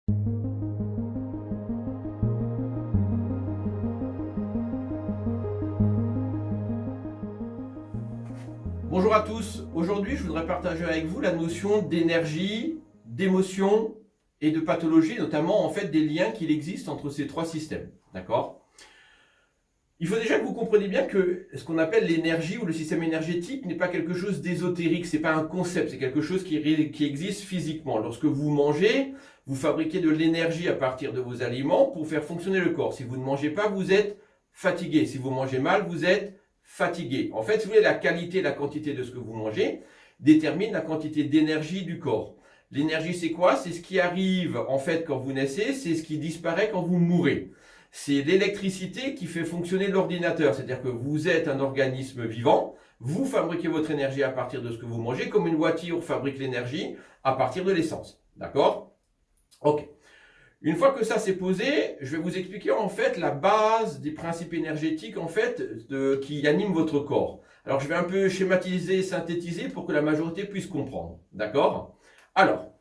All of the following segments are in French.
Bonjour à tous, aujourd'hui je voudrais partager avec vous la notion d'énergie, d'émotion et de pathologie, notamment en fait des liens qu'il existe entre ces trois systèmes, d'accord? Il faut déjà que vous compreniez bien que ce qu'on appelle l'énergie ou le système énergétique n'est pas quelque chose d'ésotérique, c'est pas un concept, c'est quelque chose qui existe physiquement. Lorsque vous mangez, vous fabriquez de l'énergie à partir de vos aliments pour faire fonctionner le corps. Si vous ne mangez pas, vous êtes fatigué. Si vous mangez mal, vous êtes fatigué. En fait, si vous voulez, la qualité et la quantité de ce que vous mangez détermine la quantité d'énergie du corps. L'énergie, c'est quoi? C'est ce qui arrive en fait quand vous naissez, c'est ce qui disparaît quand vous mourrez. C'est l'électricité qui fait fonctionner l'ordinateur, c'est-à-dire que vous êtes un organisme vivant, vous fabriquez votre énergie à partir de ce que vous mangez, comme une voiture fabrique l'énergie à partir de l'essence. D'accord? Ok. Une fois que ça c'est posé, je vais vous expliquer en fait la base des principes énergétiques en fait qui animent votre corps. Alors je vais un peu schématiser, synthétiser pour que la majorité puisse comprendre. D'accord? Alors,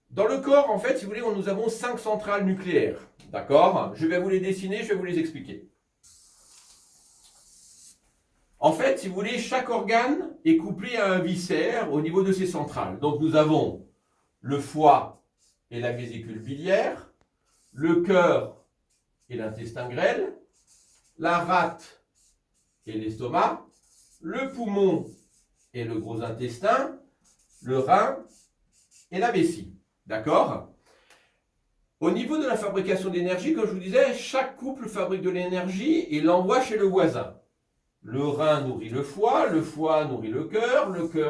dans le corps, en fait, si vous voulez, nous avons 5 centrales nucléaires. D'accord? Je vais vous les dessiner, je vais vous les expliquer. En fait, si vous voulez, chaque organe est couplé à un viscère au niveau de ses centrales. Donc nous avons le foie et la vésicule biliaire, le cœur et l'intestin grêle, la rate et l'estomac, le poumon et le gros intestin, le rein et la vessie. D'accord? Au niveau de la fabrication d'énergie, comme je vous disais, chaque couple fabrique de l'énergie et l'envoie chez le voisin. Le rein nourrit le foie nourrit le cœur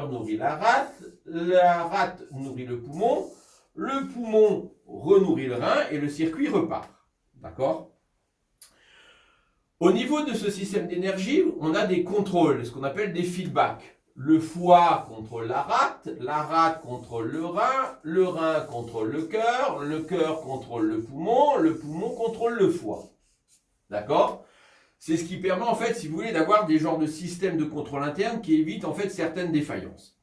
nourrit la rate nourrit le poumon renourrit le rein et le circuit repart. D'accord? Au niveau de ce système d'énergie, on a des contrôles, ce qu'on appelle des feedbacks. Le foie contrôle la rate contrôle le rein contrôle le cœur contrôle le poumon contrôle le foie. D'accord? C'est ce qui permet en fait, si vous voulez, d'avoir des genres de systèmes de contrôle interne qui évitent en fait certaines défaillances.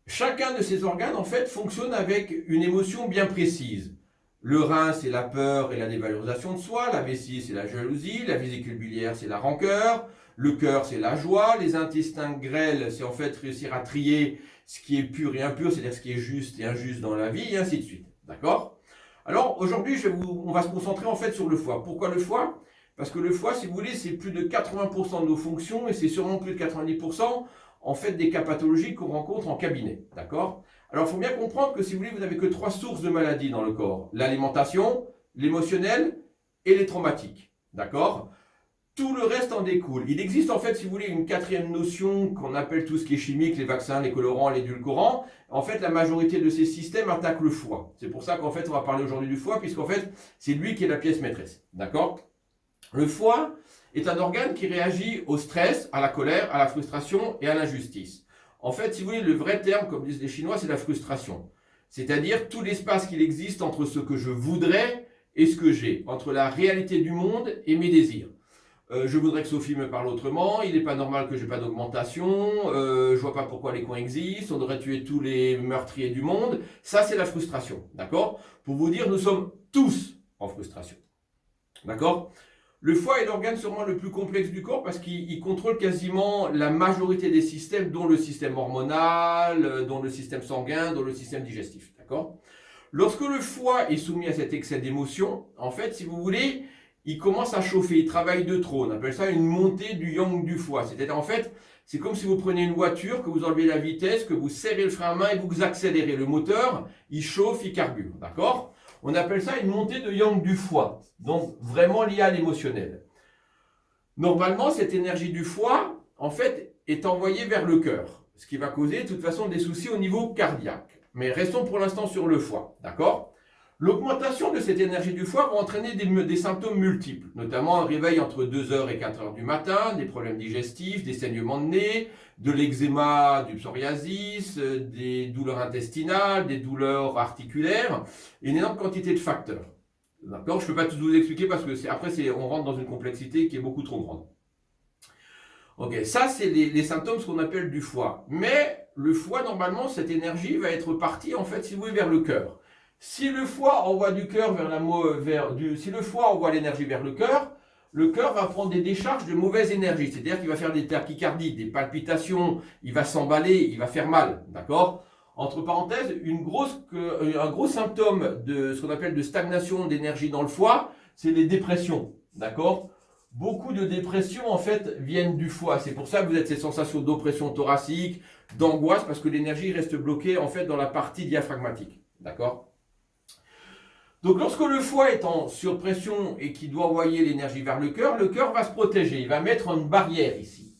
Chacun de ces organes en fait fonctionne avec une émotion bien précise. Le rein, c'est la peur et la dévalorisation de soi, la vessie, c'est la jalousie, la vésicule biliaire, c'est la rancœur, le cœur, c'est la joie, les intestins grêles, c'est en fait réussir à trier ce qui est pur et impur, c'est-à-dire ce qui est juste et injuste dans la vie, et ainsi de suite. D'accord? Alors, aujourd'hui, on va se concentrer en fait sur le foie. Pourquoi le foie? Parce que le foie, si vous voulez, c'est plus de 80% de nos fonctions, et c'est sûrement plus de 90% en fait des cas pathologiques qu'on rencontre en cabinet. D'accord? Alors, il faut bien comprendre que si vous voulez, vous n'avez que 3 sources de maladies dans le corps. L'alimentation, l'émotionnel et les traumatiques. D'accord? Tout le reste en découle. Il existe en fait, si vous voulez, une 4e notion qu'on appelle tout ce qui est chimique, les vaccins, les colorants, les édulcorants. En fait, la majorité de ces systèmes attaquent le foie. C'est pour ça qu'en fait, on va parler aujourd'hui du foie, puisqu'en fait, c'est lui qui est la pièce maîtresse. D'accord? Le foie est un organe qui réagit au stress, à la colère, à la frustration et à l'injustice. En fait, si vous voulez, le vrai terme, comme disent les Chinois, c'est la frustration. C'est-à-dire tout l'espace qu'il existe entre ce que je voudrais et ce que j'ai, entre la réalité du monde et mes désirs. Je voudrais que Sophie me parle autrement, il n'est pas normal que je n'ai pas d'augmentation, je vois pas pourquoi les cons existent, on devrait tuer tous les meurtriers du monde. Ça, c'est la frustration, d'accord? Pour vous dire, nous sommes tous en frustration, d'accord? Le foie est l'organe sûrement le plus complexe du corps parce qu'il contrôle quasiment la majorité des systèmes, dont le système hormonal, dont le système sanguin, dont le système digestif. D'accord? Lorsque le foie est soumis à cet excès d'émotion, en fait, si vous voulez, il commence à chauffer, il travaille de trop. On appelle ça une montée du yang du foie. C'est-à-dire, en fait, c'est comme si vous preniez une voiture, que vous enlevez la vitesse, que vous serrez le frein à main et vous accélérez. Le moteur, il chauffe, il carbure. D'accord? On appelle ça une montée de yang du foie, donc vraiment liée à l'émotionnel. Normalement, cette énergie du foie, en fait, est envoyée vers le cœur, ce qui va causer de toute façon des soucis au niveau cardiaque. Mais restons pour l'instant sur le foie, d'accord? L'augmentation de cette énergie du foie va entraîner des symptômes multiples, notamment un réveil entre 2h et 4h du matin, des problèmes digestifs, des saignements de nez, de l'eczéma, du psoriasis, des douleurs intestinales, des douleurs articulaires, et une énorme quantité de facteurs. D'accord? Je ne peux pas tout vous expliquer parce que après on rentre dans une complexité qui est beaucoup trop grande. Ok, ça c'est les symptômes, ce qu'on appelle du foie. Mais le foie, normalement, cette énergie va être partie, en fait, si vous voulez, vers le cœur. Si le foie envoie du cœur si le foie envoie l'énergie vers le cœur va prendre des décharges de mauvaise énergie. C'est-à-dire qu'il va faire des tachycardies, des palpitations, il va s'emballer, il va faire mal. D'accord? Entre parenthèses, un gros symptôme de ce qu'on appelle de stagnation d'énergie dans le foie, c'est les dépressions. D'accord? Beaucoup de dépressions, en fait, viennent du foie. C'est pour ça que vous avez ces sensations d'oppression thoracique, d'angoisse, parce que l'énergie reste bloquée, en fait, dans la partie diaphragmatique. D'accord? Donc, lorsque le foie est en surpression et qu'il doit envoyer l'énergie vers le cœur va se protéger. Il va mettre une barrière ici.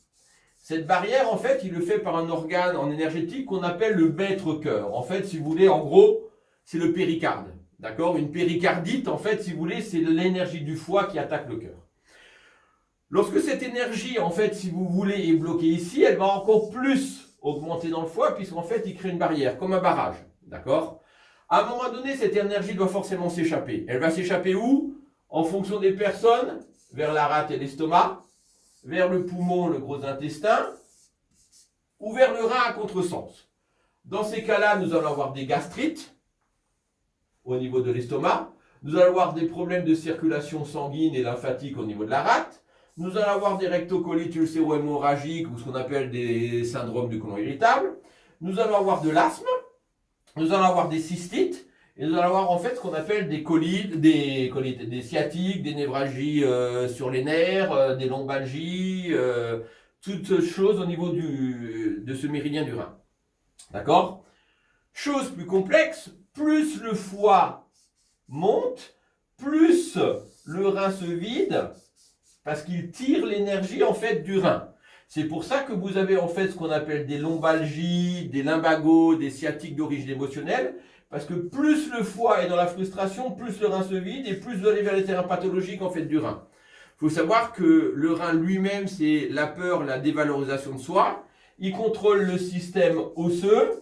Cette barrière, en fait, il le fait par un organe en énergétique qu'on appelle le maître-cœur. En fait, si vous voulez, en gros, c'est le péricarde. D'accord? Une péricardite, en fait, si vous voulez, c'est l'énergie du foie qui attaque le cœur. Lorsque cette énergie, en fait, si vous voulez, est bloquée ici, elle va encore plus augmenter dans le foie, puisqu'en fait, il crée une barrière, comme un barrage. D'accord? À un moment donné, cette énergie doit forcément s'échapper. Elle va s'échapper où? En fonction des personnes, vers la rate et l'estomac, vers le poumon, le gros intestin, ou vers le rein à contresens. Dans ces cas-là, nous allons avoir des gastrites au niveau de l'estomac, nous allons avoir des problèmes de circulation sanguine et lymphatique au niveau de la rate, nous allons avoir des rectocolites ulcéro-hémorragiques ou ce qu'on appelle des syndromes du côlon irritable, nous allons avoir de l'asthme, nous allons avoir des cystites, et nous allons avoir en fait ce qu'on appelle des colites, des sciatiques, des névralgies sur les nerfs, des lombalgies, toutes choses au niveau de ce méridien du rein. D'accord? Chose plus complexe, plus le foie monte, plus le rein se vide, parce qu'il tire l'énergie en fait du rein. C'est pour ça que vous avez en fait ce qu'on appelle des lombalgies, des lumbagos, des sciatiques d'origine émotionnelle, parce que plus le foie est dans la frustration, plus le rein se vide et plus vous allez vers les terrains pathologiques en fait du rein. Il faut savoir que le rein lui-même, c'est la peur, la dévalorisation de soi. Il contrôle le système osseux,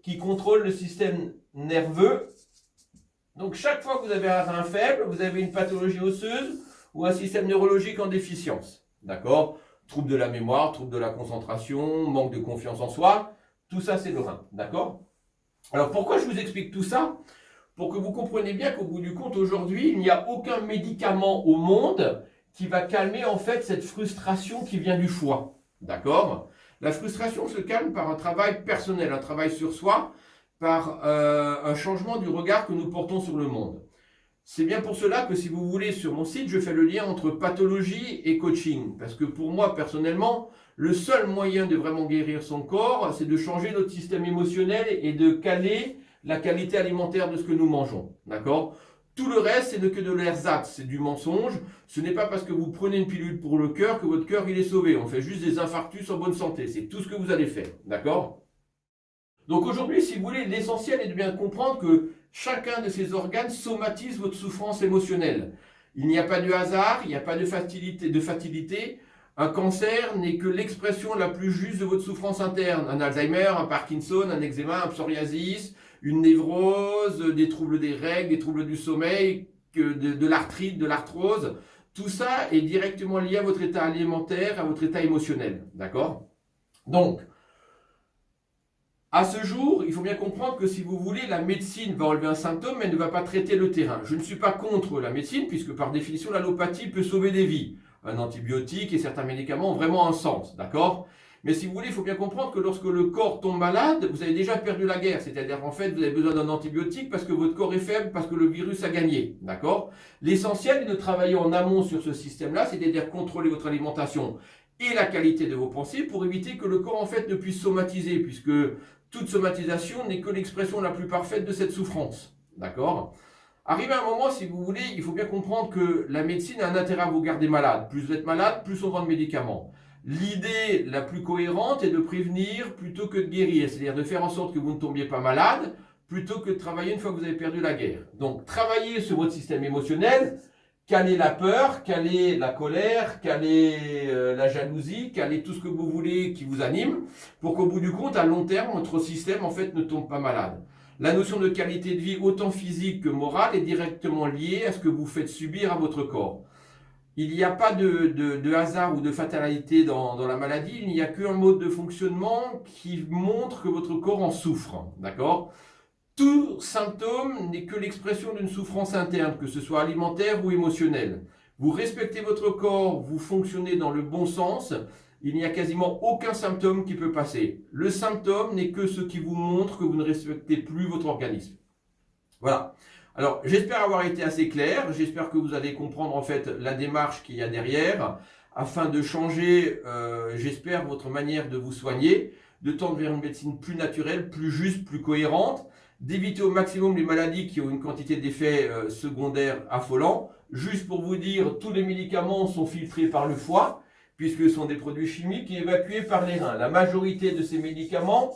qui contrôle le système nerveux. Donc chaque fois que vous avez un rein faible, vous avez une pathologie osseuse ou un système neurologique en déficience. D'accord? Trouble de la mémoire, trouble de la concentration, manque de confiance en soi, tout ça c'est le rein, d'accord? Alors pourquoi je vous explique tout ça? Pour que vous compreniez bien qu'au bout du compte, aujourd'hui, il n'y a aucun médicament au monde qui va calmer en fait cette frustration qui vient du foie, d'accord? La frustration se calme par un travail personnel, un travail sur soi, par un changement du regard que nous portons sur le monde. C'est bien pour cela que si vous voulez, sur mon site, je fais le lien entre pathologie et coaching. Parce que pour moi, personnellement, le seul moyen de vraiment guérir son corps, c'est de changer notre système émotionnel et de caler la qualité alimentaire de ce que nous mangeons. D'accord? Tout le reste, c'est que de l'ersatz, c'est du mensonge. Ce n'est pas parce que vous prenez une pilule pour le cœur que votre cœur il est sauvé. On fait juste des infarctus en bonne santé. C'est tout ce que vous allez faire. D'accord? Donc aujourd'hui, si vous voulez, l'essentiel est de bien comprendre que chacun de ces organes somatise votre souffrance émotionnelle. Il n'y a pas de hasard, il n'y a pas de fatilité. Un cancer n'est que l'expression la plus juste de votre souffrance interne. Un Alzheimer, un Parkinson, un eczéma, un psoriasis, une névrose, des troubles des règles, des troubles du sommeil, de l'arthrite, de l'arthrose. Tout ça est directement lié à votre état alimentaire, à votre état émotionnel. D'accord? Donc, à ce jour, il faut bien comprendre que si vous voulez, la médecine va enlever un symptôme, mais elle ne va pas traiter le terrain. Je ne suis pas contre la médecine, puisque par définition, l'allopathie peut sauver des vies. Un antibiotique et certains médicaments ont vraiment un sens, d'accord? Mais si vous voulez, il faut bien comprendre que lorsque le corps tombe malade, vous avez déjà perdu la guerre. C'est-à-dire en fait, vous avez besoin d'un antibiotique parce que votre corps est faible, parce que le virus a gagné, d'accord? L'essentiel est de travailler en amont sur ce système-là, c'est-à-dire contrôler votre alimentation et la qualité de vos pensées pour éviter que le corps en fait ne puisse somatiser, puisque toute somatisation n'est que l'expression la plus parfaite de cette souffrance. D'accord? Arrivé à un moment, si vous voulez, il faut bien comprendre que la médecine a un intérêt à vous garder malade. Plus vous êtes malade, plus on vend de médicaments. L'idée la plus cohérente est de prévenir plutôt que de guérir. C'est-à-dire de faire en sorte que vous ne tombiez pas malade, plutôt que de travailler une fois que vous avez perdu la guerre. Donc, travaillez sur votre système émotionnel, calez la peur, calez la colère, calez la jalousie, calez tout ce que vous voulez qui vous anime, pour qu'au bout du compte, à long terme, votre système en fait ne tombe pas malade. La notion de qualité de vie, autant physique que morale, est directement liée à ce que vous faites subir à votre corps. Il n'y a pas de hasard ou de fatalité dans la maladie, il n'y a qu'un mode de fonctionnement qui montre que votre corps en souffre. D'accord ? Tout symptôme n'est que l'expression d'une souffrance interne, que ce soit alimentaire ou émotionnelle. Vous respectez votre corps, vous fonctionnez dans le bon sens, il n'y a quasiment aucun symptôme qui peut passer. Le symptôme n'est que ce qui vous montre que vous ne respectez plus votre organisme. Voilà. Alors, j'espère avoir été assez clair, j'espère que vous allez comprendre en fait la démarche qu'il y a derrière, afin de changer, j'espère, votre manière de vous soigner, de tendre vers une médecine plus naturelle, plus juste, plus cohérente, d'éviter au maximum les maladies qui ont une quantité d'effets secondaires affolants. Juste pour vous dire, tous les médicaments sont filtrés par le foie, puisque ce sont des produits chimiques et évacués par les reins. La majorité de ces médicaments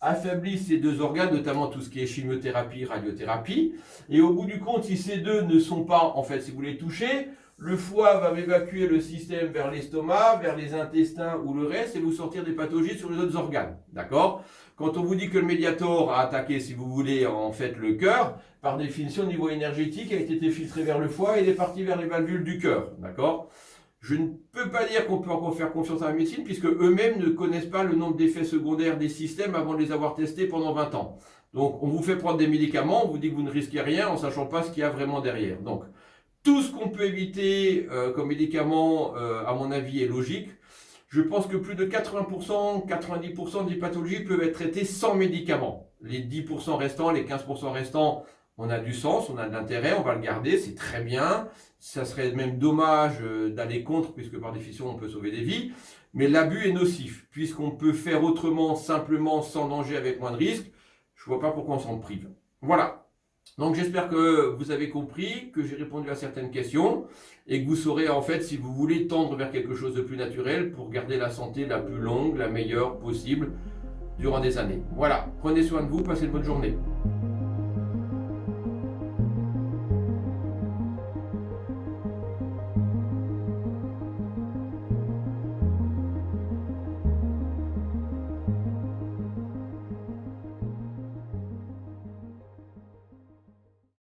affaiblissent ces deux organes, notamment tout ce qui est chimiothérapie, radiothérapie. Et au bout du compte, si ces deux ne sont pas, en fait, si vous les touchez, le foie va évacuer le système vers l'estomac, vers les intestins ou le reste et vous sortir des pathologies sur les autres organes. D'accord? Quand on vous dit que le Mediator a attaqué, si vous voulez, en fait, le cœur, par définition, au niveau énergétique, il a été filtré vers le foie et il est parti vers les valvules du cœur. D'accord? Je ne peux pas dire qu'on peut encore faire confiance à la médecine puisque eux-mêmes ne connaissent pas le nombre d'effets secondaires des systèmes avant de les avoir testés pendant 20 ans. Donc, on vous fait prendre des médicaments, on vous dit que vous ne risquez rien en ne sachant pas ce qu'il y a vraiment derrière. Donc, tout ce qu'on peut éviter comme médicament, à mon avis, est logique. Je pense que plus de 80%, 90% des pathologies peuvent être traitées sans médicaments. Les 10% restants, les 15% restants, on a du sens, on a de l'intérêt, on va le garder, c'est très bien. Ça serait même dommage d'aller contre, puisque par définition, on peut sauver des vies. Mais l'abus est nocif, puisqu'on peut faire autrement, simplement, sans danger, avec moins de risques. Je ne vois pas pourquoi on s'en prive. Voilà. Donc j'espère que vous avez compris, que j'ai répondu à certaines questions et que vous saurez en fait si vous voulez tendre vers quelque chose de plus naturel pour garder la santé la plus longue, la meilleure possible durant des années. Voilà, prenez soin de vous, passez une bonne journée.